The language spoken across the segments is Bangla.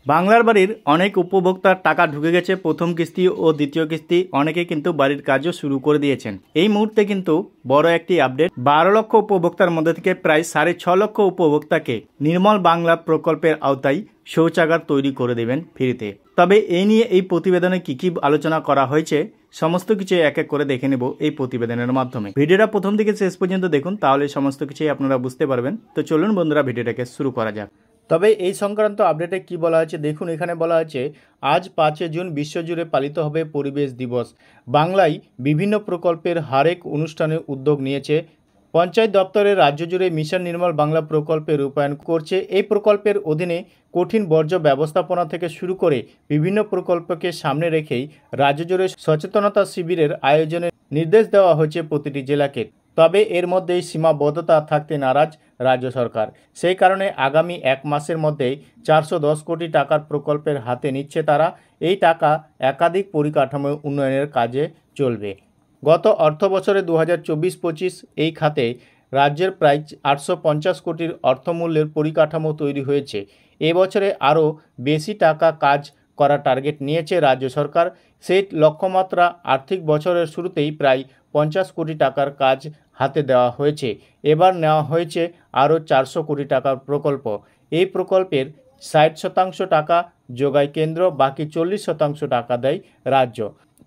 বাংলার বাড়ির অনেক উপভোক্তার টাকা ঢুকে গেছে প্রথম কিস্তি ও দ্বিতীয় কিস্তি। অনেকে কিন্তু বাড়ির কাজও শুরু করে দিয়েছেন। এই মুহূর্তে কিন্তু বড় একটি আপডেট, 12 লক্ষ উপভোক্তার মধ্যে থেকে প্রায় 6.5 লক্ষ উপভোক্তাকে নির্মল বাংলা প্রকল্পের আওতায় শৌচাগার তৈরি করে দেবেন ফ্রিতে। তবে এই নিয়ে এই প্রতিবেদনে কি কি আলোচনা করা হয়েছে সমস্ত কিছু এক এক করে দেখে নেব এই প্রতিবেদনের মাধ্যমে। ভিডিওটা প্রথম থেকে শেষ পর্যন্ত দেখুন, তাহলে সমস্ত কিছুই আপনারা বুঝতে পারবেন। তো চলুন বন্ধুরা, ভিডিওটাকে শুরু করা যাক। তবে এই সংক্রান্ত আপডেটে কি বলা হয়েছে দেখুন। এখানে বলা হয়েছে আজ 5 জুন বিশ্বজুড়ে পালিত হবে পরিবেশ দিবস। বাংলায় বিভিন্ন প্রকল্পের হরেক অনুষ্ঠানে উদ্যোগ নিয়েছে পঞ্চায়েত দপ্তরের। রাজ্য জুড়ে মিশন নির্মল বাংলা প্রকল্পে রূপায়ণ করছে। এই প্রকল্পের অধীনে কঠিন বর্জ্য ব্যবস্থাপনা থেকে শুরু করে বিভিন্ন প্রকল্পকে সামনে রেখেই রাজ্য জুড়ে সচেতনতা শিবিরের আয়োজনের নির্দেশ দেওয়া হয়েছে প্রতিটি জেলাকে। তবে এর মধ্যেই সীমাবদ্ধতা থাকতে নারাজ রাজ্য সরকার। সেই কারণে আগামী 1 মাসের মধ্যেই 410 কোটি টাকার প্রকল্পের হাতে নিচ্ছে তারা। এই টাকা একাধিক পরিকাঠামো উন্নয়নের কাজে চলবে। গত অর্থ বছরে 2024-25 এই খাতে রাজ্যের প্রায় 850 কোটির অর্থমূল্যের পরিকাঠামো তৈরি হয়েছে। এবছরে আরও বেশি টাকা কাজ করার টার্গেট নিয়েছে রাজ্য সরকার। সেই লক্ষ্যমাত্রা আর্থিক বছরের শুরুতেই প্রায় 50 কোটি টাকার কাজ হাতে দেওয়া হয়েছে। এবার নেওয়া হয়েছে আরও 400 কোটি টাকার প্রকল্প। এই প্রকল্পের 60% টাকা যোগায় কেন্দ্র, বাকি 40% টাকা দেয় রাজ্য।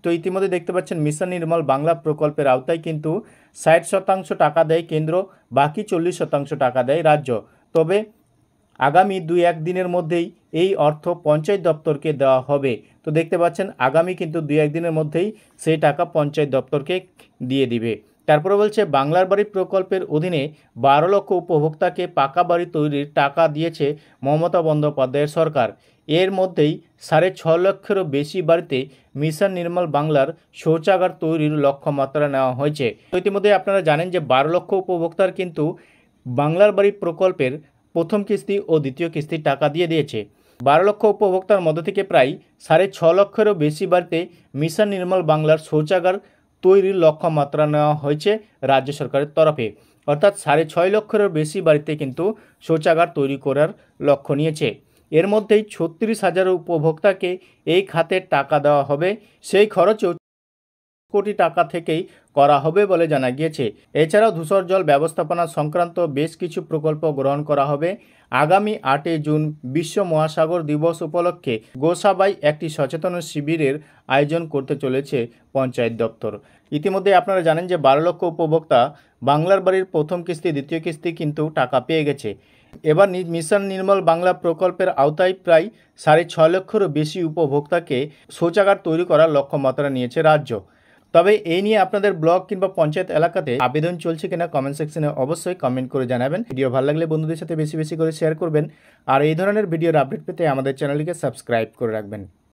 তো ইতিমধ্যে দেখতে পাচ্ছেন মিশন নির্মল বাংলা প্রকল্পের আওতায় কিন্তু 60% টাকা দেয় কেন্দ্র, বাকি 40% টাকা দেয় রাজ্য। তবে আগামী 2-1 দিনের মধ্যেই এই অর্থ পঞ্চায়েত দপ্তরকে দেওয়া হবে। তো দেখতে পাচ্ছেন আগামী কিন্তু 2-1 দিনের মধ্যেই সেই টাকা পঞ্চায়েত দপ্তরকে দিয়ে দিবে। তারপরে বলছে বাংলার বাড়ি প্রকল্পের অধীনে 12 লক্ষ উপভোক্তাকে পাকা বাড়ি তৈরির টাকা দিয়েছে মমতা বন্দ্যোপাধ্যায়ের সরকার। এর মধ্যেই 6.5 লক্ষেরও বেশি বাড়িতে মিশন নির্মল বাংলার শৌচাগার তৈরির লক্ষ্যমাত্রা নেওয়া হয়েছে। তো ইতিমধ্যে আপনারা জানেন যে 12 লক্ষ উপভোক্তার কিন্তু বাংলার বাড়ি প্রকল্পের প্রথম কিস্তি ও দ্বিতীয় কিস্তির টাকা দিয়ে দিয়েছে। 12 লক্ষ উপভোক্তার মধ্যে থেকে প্রায় 6.5 লক্ষেরও বেশি বাড়িতে মিশন নির্মল বাংলার শৌচাগার তৈরির লক্ষ্যমাত্রা নেওয়া হয়েছে রাজ্য সরকারের তরফে। অর্থাৎ 6.5 লক্ষেরও বেশি বাড়িতে কিন্তু শৌচাগার তৈরি করার লক্ষ্য নিয়েছে। এর মধ্যেই 36,000 উপভোক্তাকে এই খাতে টাকা দেওয়া হবে। সেই খরচও কোটি টাকা থেকেই করা হবে বলে জানা গিয়েছে। এছাড়াও ধূসর জল ব্যবস্থাপনা সংক্রান্ত বেশ কিছু প্রকল্প গ্রহণ করা হবে। আগামী 8 জুন বিশ্ব মহাসাগর দিবস উপলক্ষে গোসাবায় একটি সচেতন শিবিরের আয়োজন করতে চলেছে পঞ্চায়েত দপ্তর। ইতিমধ্যে আপনারা জানেন যে 12 লক্ষ উপভোক্তা বাংলার বাড়ির প্রথম কিস্তি দ্বিতীয় কিস্তি কিন্তু টাকা পেয়ে গেছে। এবার মিশন নির্মল বাংলা প্রকল্পের আওতায় প্রায় 6.5 লক্ষেরও বেশি উপভোক্তাকে শৌচাগার তৈরি করার লক্ষ্যমাত্রা নিয়েছে রাজ্য। তবে এই নিয়ে আপনাদের ব্লক কিংবা পঞ্চায়েত এলাকাতে আবেদন চলছে কিনা কমেন্ট সেকশনে অবশ্যই কমেন্ট করে জানাবেন। ভিডিও ভালো লাগলে বন্ধুদের সাথে বেশি বেশি করে শেয়ার করবেন। আর এই ধরনের ভিডিওর আপডেট পেতে আমাদের চ্যানেলটিকে সাবস্ক্রাইব করে রাখবেন।